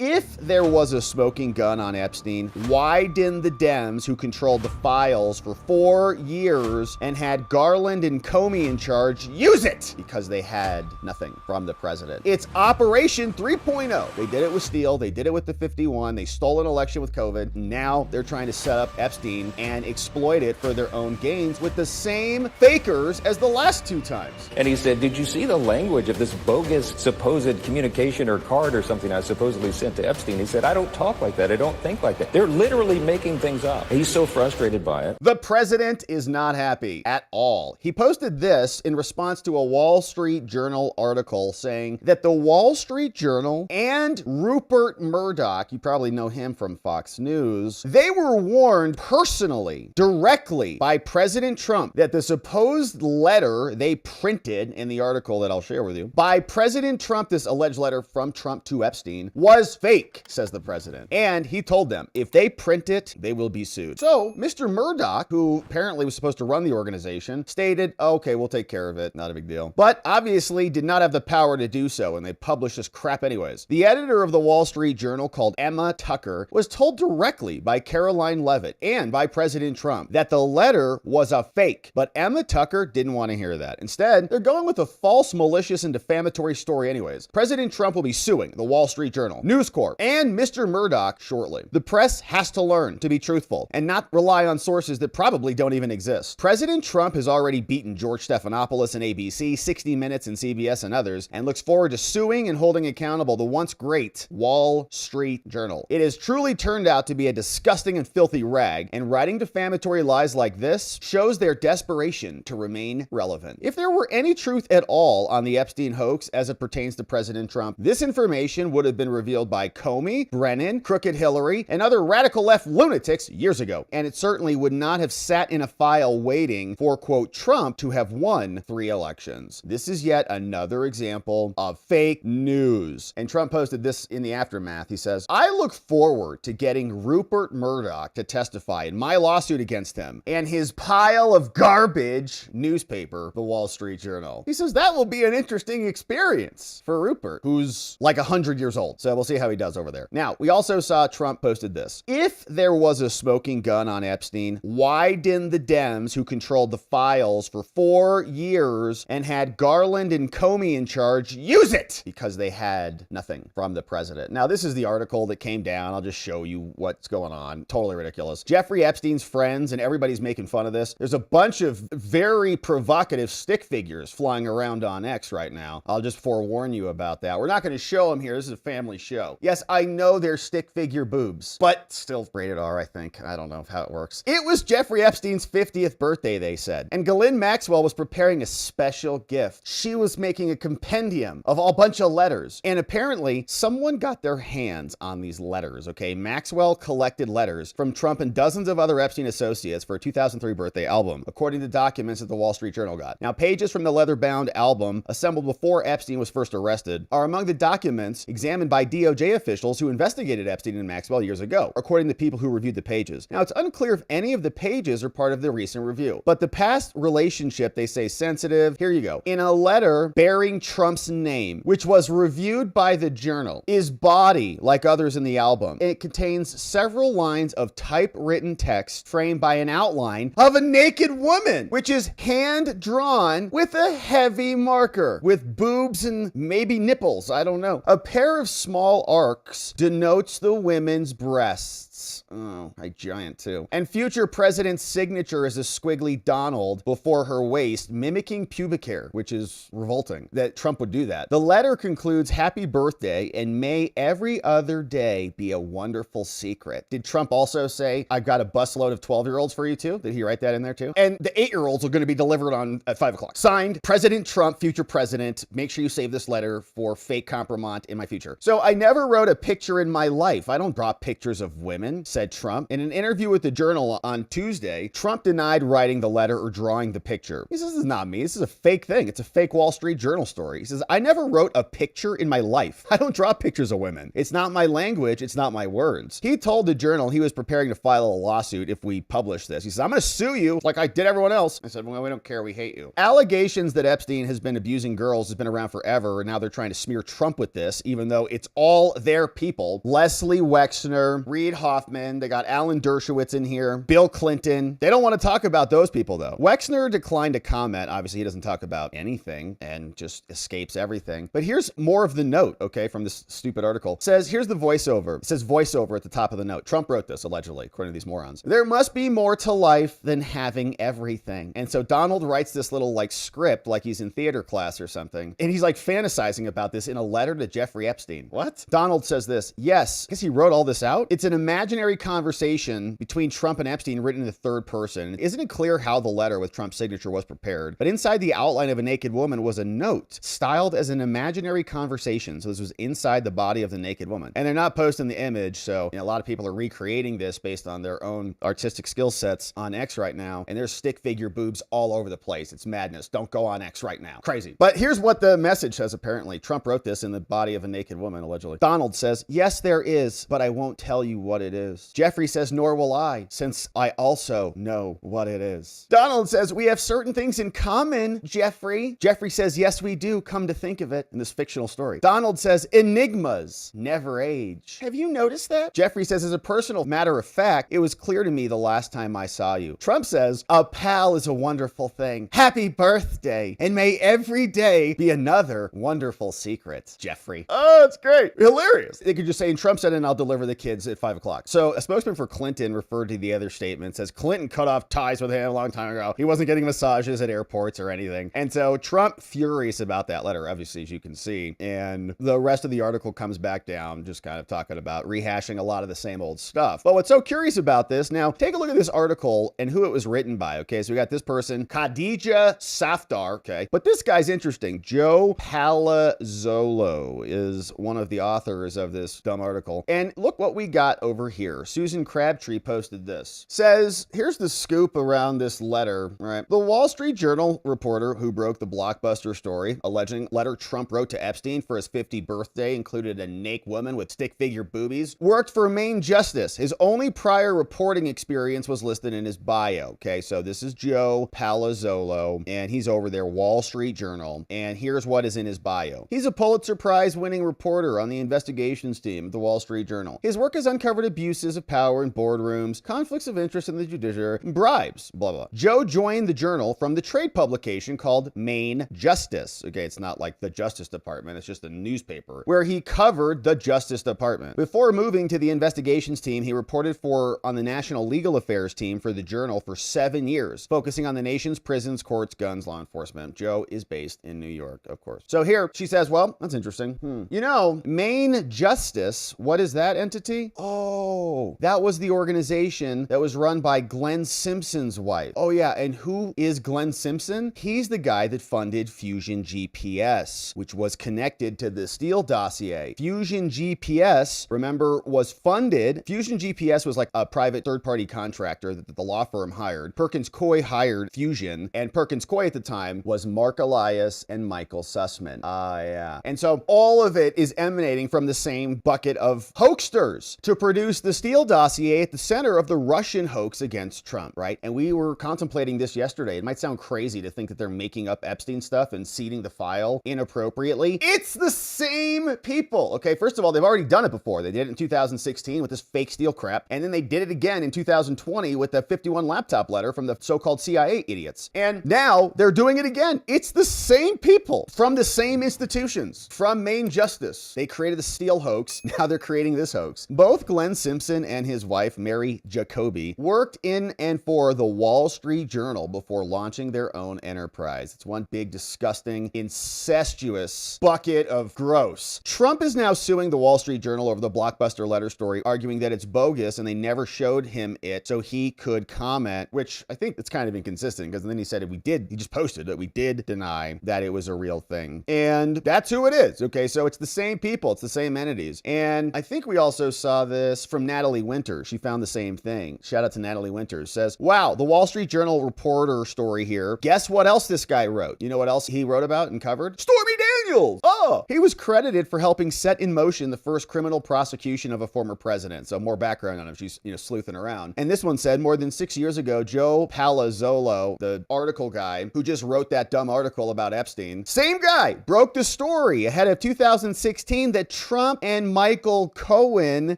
If there was a smoking gun on Epstein, why didn't the Dems who controlled the files for 4 years and had Garland and Comey in charge use it? Because they had nothing from the president. It's Operation 3.0. They did it with Steele. They did it with the 51. They stole an election with COVID. Now they're trying to set up Epstein and exploit it for their own gains with the same fakers as the last 2 times. And he said, did you see the language of this bogus supposed communication or card or something I supposedly sent to Epstein? He said, I don't talk like that. I don't think like that. They're literally making things up. He's so frustrated by it. The president is not happy at all. He posted this in response to a Wall Street Journal article saying that the Wall Street Journal and Rupert Murdoch, you probably know him from Fox News, they were warned personally, directly by President Trump that the supposed letter they printed in the article that I'll share with you by President Trump, this alleged letter from Trump to Epstein, was fake, says the president. And he told them if they print it, they will be sued. So Mr. Murdoch, who apparently was supposed to run the organization, stated, okay, we'll take care of it. Not a big deal. But obviously did not have the power to do so, and they published this crap anyways. The editor of the Wall Street Journal, called Emma Tucker, was told directly by Caroline Leavitt and by President Trump that the letter was a fake. But Emma Tucker didn't want to hear that. Instead, they're going with a false, malicious, and defamatory story anyways. President Trump will be suing the Wall Street Journal, News Corp, and Mr. Murdoch shortly. The press has to learn to be truthful and not rely on sources that probably don't even exist. President Trump has already beaten George Stephanopoulos and ABC, 60 Minutes and CBS and others, and looks forward to suing and holding accountable the once great Wall Street Journal. It has truly turned out to be a disgusting and filthy rag, and writing defamatory lies like this shows their desperation to remain relevant. If there were any truth at all on the Epstein hoax as it pertains to President Trump, this information would have been revealed by Comey, Brennan, Crooked Hillary, and other radical left lunatics years ago. And it certainly would not have sat in a file waiting for, quote, Trump to have won 3 elections. This is yet another example of fake news. And Trump posted this in the aftermath. He says, I look forward to getting Rupert Murdoch to testify in my lawsuit against him and his pile of garbage newspaper, the Wall Street Journal. He says that will be an interesting experience for Rupert, who's like 100 years old. So we'll see how he does over there. Now, we also saw Trump posted this. If there was a smoking gun on Epstein, why didn't the Dems who controlled the files for 4 years and had Garland and Comey in charge use it? Because they had nothing from the president. Now, this is the article that came down. I'll just show you what's going on. Totally ridiculous. Jeffrey Epstein's friends, and everybody's making fun of this. There's a bunch of very provocative stick figures flying around on X right now. I'll just forewarn you about that. We're not going to show them here. This is a family show. Yes, I know they're stick figure boobs, but still rated R, I think. I don't know how it works. It was Jeffrey Epstein's 50th birthday, they said. And Ghislaine Maxwell was preparing a special gift. She was making a compendium of a bunch of letters. And apparently, someone got their hands on these letters, okay? Maxwell collected letters from Trump and dozens of other Epstein associates for a 2003 birthday album, according to documents that the Wall Street Journal got. Now, pages from the leather-bound album, assembled before Epstein was first arrested, are among the documents examined by DOJ officials who investigated Epstein and Maxwell years ago, according to people who reviewed the pages. Now, it's unclear if any of the pages are part of the recent review, but the past relationship, they say sensitive. Here you go. In a letter bearing Trump's name, which was reviewed by the Journal, is body like others in the album. It contains several lines of typewritten text framed by an outline of a naked woman, which is hand-drawn with a heavy marker, with boobs and maybe nipples, I don't know. A pair of small arcs denotes the women's breasts. Oh, a giant too. And future president's signature is a squiggly Donald before her waist, mimicking pubic hair, which is revolting that Trump would do that. The letter concludes, happy birthday, and may every other day be a wonderful secret. Did Trump also say, I've got a busload of 12-year-olds for you too? Did he write that in there too? And the 8-year-olds are going to be delivered on at 5 o'clock. Signed, President Trump, future president. Make sure you save this letter for fake compromise in my future. So I never wrote a picture in my life. I don't draw pictures of women, said Trump. In an interview with the Journal on Tuesday, Trump denied writing the letter or drawing the picture. He says, this is not me. This is a fake thing. It's a fake Wall Street Journal story. He says, I never wrote a picture in my life. I don't draw pictures of women. It's not my language. It's not my words. He told the Journal he was preparing to file a lawsuit if we publish this. He says, I'm going to sue you like I did everyone else. I said, well, we don't care. We hate you. Allegations that Epstein has been abusing girls has been around forever, and now they're trying to smear Trump with this, even though it's all their people. Leslie Wexner, Reid Hoffman, they got Alan Dershowitz in here, Bill Clinton. They don't want to talk about those people though. Wexner declined to comment. Obviously he doesn't talk about anything and just escapes everything. But here's more of the note, okay, from this stupid article. It says, here's the voiceover. It says voiceover at the top of the note. Trump wrote this allegedly, according to these morons. There must be more to life than having everything. And so Donald writes this little like script like he's in theater class or something. And he's like fantasizing about this in a letter to Jeffrey Epstein. What? Donald says this, yes, I guess he wrote all this out. It's an imaginary conversation between Trump and Epstein written in the third person. Isn't it clear how the letter with Trump's signature was prepared? But inside the outline of a naked woman was a note styled as an imaginary conversation. So this was inside the body of the naked woman. And they're not posting the image. So a lot of people are recreating this based on their own artistic skill sets on X right now. And there's stick figure boobs all over the place. It's madness. Don't go on X right now. Crazy. But here's what the message says apparently. Trump wrote this in the body of a naked woman, allegedly. Donald says, yes, there is, but I won't tell you what it is. Jeffrey says, nor will I, since I also know what it is. Donald says, we have certain things in common, Jeffrey. Jeffrey says, yes, we do, come to think of it, in this fictional story. Donald says, enigmas never age. Have you noticed that? Jeffrey says, as a personal matter of fact, it was clear to me the last time I saw you. Trump says, a pal is a wonderful thing. Happy birthday, and may every day be another wonderful secret, Jeffrey. Oh, it's great. Hilarious. They could just say, and Trump said, and I'll deliver the kids at 5 o'clock. So a spokesman for Clinton referred to the other statement, says Clinton cut off ties with him a long time ago. He wasn't getting massages at airports or anything. And so Trump furious about that letter, obviously, as you can see. And the rest of the article comes back down, just kind of talking about rehashing a lot of the same old stuff. But what's so curious about this, now take a look at this article and who it was written by. Okay, so we got this person, Khadija Safdar. Okay, but this guy's interesting. Joe Palazzolo is one of the authors of this dumb article. And look what we got over here. Susan Crabtree posted this. Says, here's the scoop around this letter, right? The Wall Street Journal reporter who broke the blockbuster story, alleging letter Trump wrote to Epstein for his 50th birthday included a naked woman with stick figure boobies, worked for Maine Justice. His only prior reporting experience was listed in his bio. Okay, so this is Joe Palazzolo, and he's over there, Wall Street Journal. And here's what is in his bio. He's a Pulitzer Prize winning reporter on the investigations team at the Wall Street Journal. His work has uncovered abuses of power in boardrooms, conflicts of interest in the judiciary, and bribes, blah, blah. Joe joined the Journal from the trade publication called Maine Justice. Okay, it's not like the Justice Department, it's just a newspaper, where he covered the Justice Department. Before moving to the investigations team, he reported on the National Legal Affairs team for the Journal for 7 years, focusing on the nation's prisons, courts, guns, law enforcement. Joe is based in New York, of course. So here she says, well, that's interesting. You know, Maine Justice, what is that entity? Oh, that was the organization that was run by Glenn Simpson's wife. Oh yeah, and who is Glenn Simpson? He's the guy that funded Fusion GPS, which was connected to the Steele dossier. Fusion GPS, remember, was funded. Fusion GPS was like a private third-party contractor that the law firm hired. Perkins Coie hired Fusion, and Perkins Coie at the time was Mark Elias and Michael Sussman. Yeah. And so all of it is emanating from the same bucket of hoaxsters to produce the Steele dossier at the center of the Russian hoax against Trump, right? And we were contemplating this yesterday. It might sound crazy to think that they're making up Epstein stuff and seeding the file inappropriately. It's the same people. Okay, first of all, they've already done it before. They did it in 2016 with this fake Steele crap, and then they did it again in 2020 with the 51 laptop letter from the so-called CIA idiots. And now they're doing it again. It's the same people from the same institutions, from Maine Justice. They created the Steele hoax. Now they're creating this hoax. Both Glenn Simpson and his wife, Mary Jacoby, worked in and for the Wall Street Journal before launching their own enterprise. It's one big, disgusting, incestuous bucket of gross. Trump is now suing the Wall Street Journal over the blockbuster letter story, arguing that it's bogus and they never showed him it so he could comment, which I think it's kind of inconsistent because then he said he just posted that we did deny that it was a real thing. And that's who it is. Okay, so it's the same people, it's the same entities. And I think we also saw this from Natalie Winters. She found the same thing. Shout out to Natalie Winters. Says, wow, the Wall Street Journal reporter story here. Guess what else this guy wrote? You know what else he wrote about and covered? Stormy Daniels. Oh, Oh, he was credited for helping set in motion the first criminal prosecution of a former president. So more background on him. She's, sleuthing around. And this one said more than 6 years ago, Joe Palazzolo, the article guy who just wrote that dumb article about Epstein, same guy, broke the story ahead of 2016 that Trump and Michael Cohen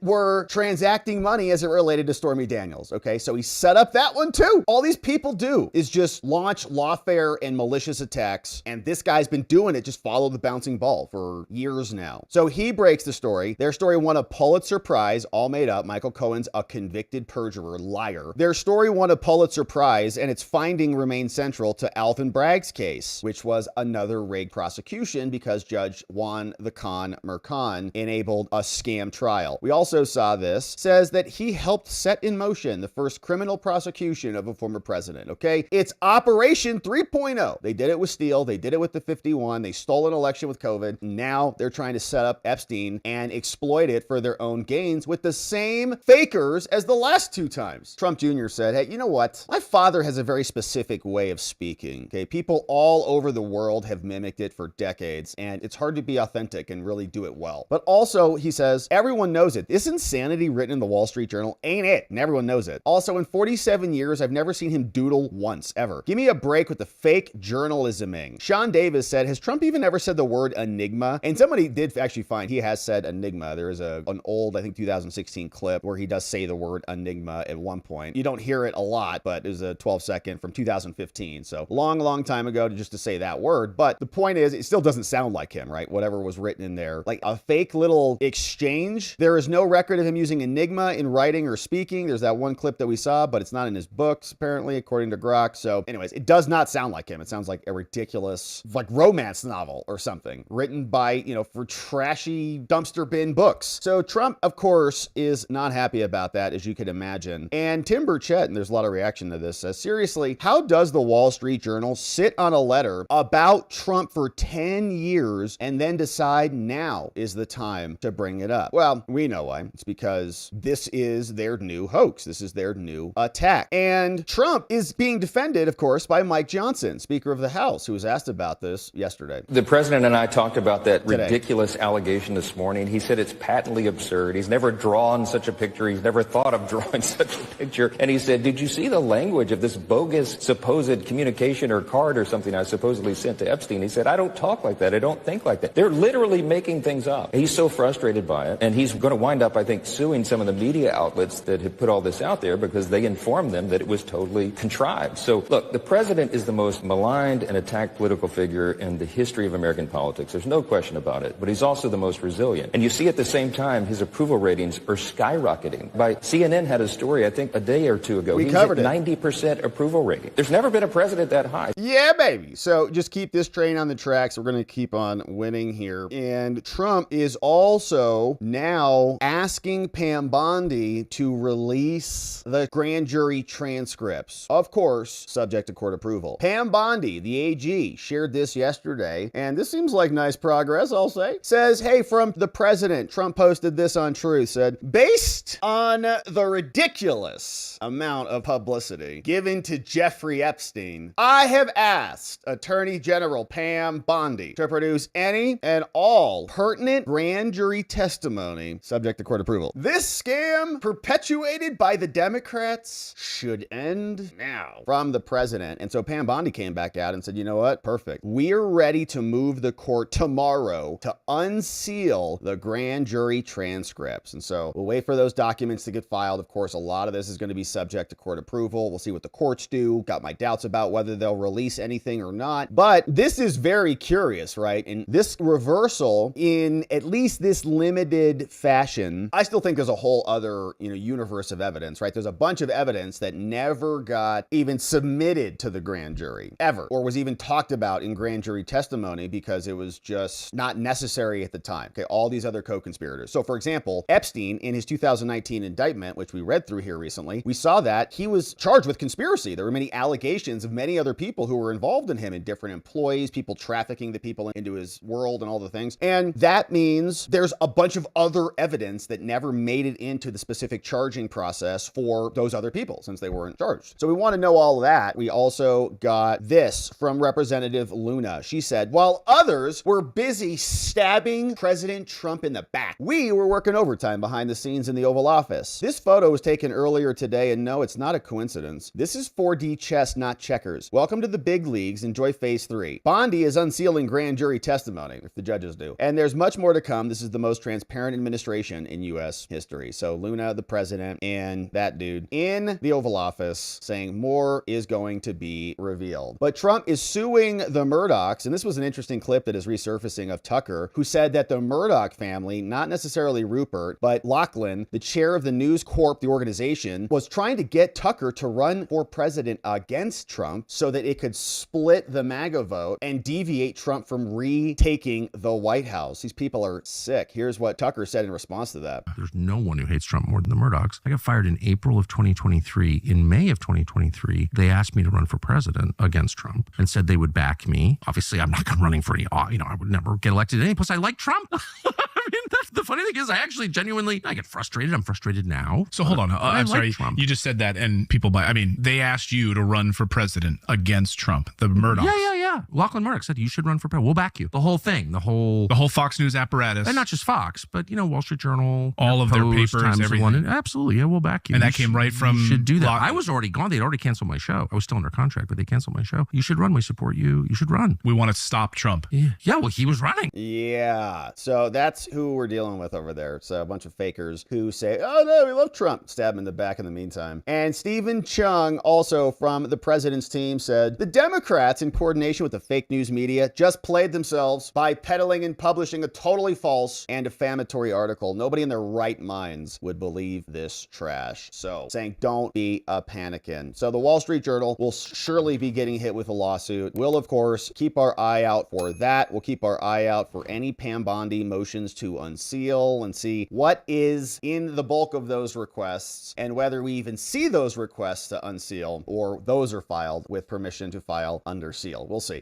were transacting money as it related to Stormy Daniels. Okay, so he set up that one too. All these people do is just launch lawfare and malicious attacks. And this guy's been doing it, just follow the bouncing ball for years now. So he breaks the story. Their story won a Pulitzer Prize, all made up. Michael Cohen's a convicted perjurer, liar. Their story won a Pulitzer Prize, and its finding remained central to Alvin Bragg's case, which was another rigged prosecution because Judge Juan the Con Mercan enabled a scam trial. We also saw this, says that he helped set in motion the first criminal prosecution of a former president, okay? It's Operation 3.0. They did it with Steele. They did it with the 51. They stole an election with COVID. Now they're trying to set up Epstein and exploit it for their own gains with the same fakers as the last two times. Trump Jr. said, hey, you know what? My father has a very specific way of speaking, okay? People all over the world have mimicked it for decades, and it's hard to be authentic and really do it well. But also, he says, everyone knows it. This insanity written in the Wall Street Journal ain't it, and everyone knows it. Also, in 47 years, I've never seen him doodle once, ever. Give me a break with the fake journalisming. Sean Davis said, has Trump even ever said the word enigma? And somebody did actually find he has said enigma. There is an old, I think 2016 clip where he does say the word enigma at one point. You don't hear it a lot, but it was a 12-second from 2015. So long time ago to say that word. But the point is, it still doesn't sound like him, right? Whatever was written in there, like a fake little exchange. There is no record of him using enigma in writing or speaking. There's that one clip that we saw, but it's not in his books, apparently, according to Grok. So anyways, it does not sound like him. It sounds like a ridiculous, like romance novel or something written by, for trashy dumpster bin books. So Trump, of course, is not happy about that, as you could imagine. And Tim Burchett, and there's a lot of reaction to this, says, seriously, how does the Wall Street Journal sit on a letter about Trump for 10 years and then decide now is the time to bring it up? Well, we know why. It's because this is their new hoax. This is their new attack. And Trump is being defended, of course, by Mike Johnson, Speaker of the House, who was asked about this yesterday. The president and I talked about that ridiculous allegation this morning. He said it's patently absurd. He's never drawn such a picture. He's never thought of drawing such a picture. And he said, did you see the language of this bogus supposed communication or card or something I supposedly sent to Epstein? He said, I don't talk like that. I don't think like that. They're literally making things up. He's so frustrated by it. And he's going to wind up, I think, suing some of the media outlets that have put all this out there because they informed them that it was totally contrived. So, look, the president is the most maligned and attacked political figure in the history of American politics. There's no question about it. But he's also the most resilient. And you see at the same time, his approval ratings are skyrocketing. CNN had a story, I think, a day or two ago. We covered it. 90% approval rating. There's never been a president that high. Yeah, baby. So just keep this train on the tracks. We're going to keep on winning here. And Trump is also now asking Pam Bondi to release the grand jury transcripts. Of course, subject to court approval. Pam Bondi, the AG, shared this yesterday, and this seems like nice progress, I'll say. Says, hey, from the president, Trump posted this on Truth, said, based on the ridiculous amount of publicity given to Jeffrey Epstein, I have asked Attorney General Pam Bondi to produce any and all pertinent grand jury testimony subject to court approval. This scam perpetuated by the Democrats should end now. From the president. And so Pam Bondi came back out and said, you know what? Perfect. We're ready to move the court tomorrow to unseal the grand jury transcripts. And so we'll wait for those documents to get filed. Of course, a lot of this is going to be subject to court approval. We'll see what the courts do. Got my doubts about whether they'll release anything or not. But this is very curious, right? And this reversal in at least this limited fashion, I still think there's a whole other, universe of evidence, right? There's a bunch of evidence that never got even submitted to the grand jury ever, or was even talked about in grand jury testimony because it was just not necessary at the time. Okay, all these other co-conspirators. So for example, Epstein in his 2019 indictment, which we read through here recently, we saw that he was charged with conspiracy. There were many allegations of many other people who were involved in him, and different employees, people trafficking the people into his world and all the things. And that means there's a bunch of other evidence that never made it into the specific charging process for those other people since they weren't charged. So we want to know all of that. We also got this from Representative Luna. She said, while others were were busy stabbing President Trump in the back. We were working overtime behind the scenes in the Oval Office. This photo was taken earlier today, and no, it's not a coincidence. This is 4D chess, not checkers. Welcome to the big leagues. Enjoy phase 3. Bondi is unsealing grand jury testimony, if the judges do. And there's much more to come. This is the most transparent administration in U.S. history. So Luna, the president, and that dude in the Oval Office saying more is going to be revealed. But Trump is suing the Murdochs, and this was an interesting clip that is resurfacing of Tucker, who said that the Murdoch family, not necessarily Rupert, but Lachlan, the chair of the News Corp, the organization, was trying to get Tucker to run for president against Trump so that it could split the MAGA vote and deviate Trump from retaking the White House. These people are sick. Here's what Tucker said in response to that. There's no one who hates Trump more than the Murdochs. I got fired in April of 2023. In May of 2023, they asked me to run for president against Trump and said they would back me. Obviously, I'm not running for any, I would never get elected anyway. Plus, I like Trump. I mean, the funny thing is, I actually genuinely, I get frustrated. I'm frustrated now. So hold on. I'm sorry. Trump. You just said that and people they asked you to run for president against Trump, the Murdochs. Yeah. Lachlan Murdoch said, you should run for president. We'll back you. The whole thing, the whole Fox News apparatus. And not just Fox, but, Wall Street Journal. All of their papers, Times everything. London. Absolutely. Yeah, we'll back you. And that came right from... You should do that. I was already gone. They'd already canceled my show. I was still under contract, but they canceled my show. You should run. We support you. You should run. We want to stop Trump. Yeah, well, he was running. Yeah. So that's who we're dealing with over there. So a bunch of fakers who say, oh no, we love Trump. Stab him in the back in the meantime. And Stephen Chung, also from the president's team, said, the Democrats, in coordination with the fake news media, just played themselves by peddling and publishing a totally false and defamatory article. Nobody in their right minds would believe this trash. So saying, don't be a panicking. So the Wall Street Journal will surely be getting hit with a lawsuit. We'll, of course, keep our eye out for that. We'll keep our eye out for any Pam Bondi motions to unseal and see what is in the bulk of those requests and whether we even see those requests to unseal or those are filed with permission to file under seal. We'll see.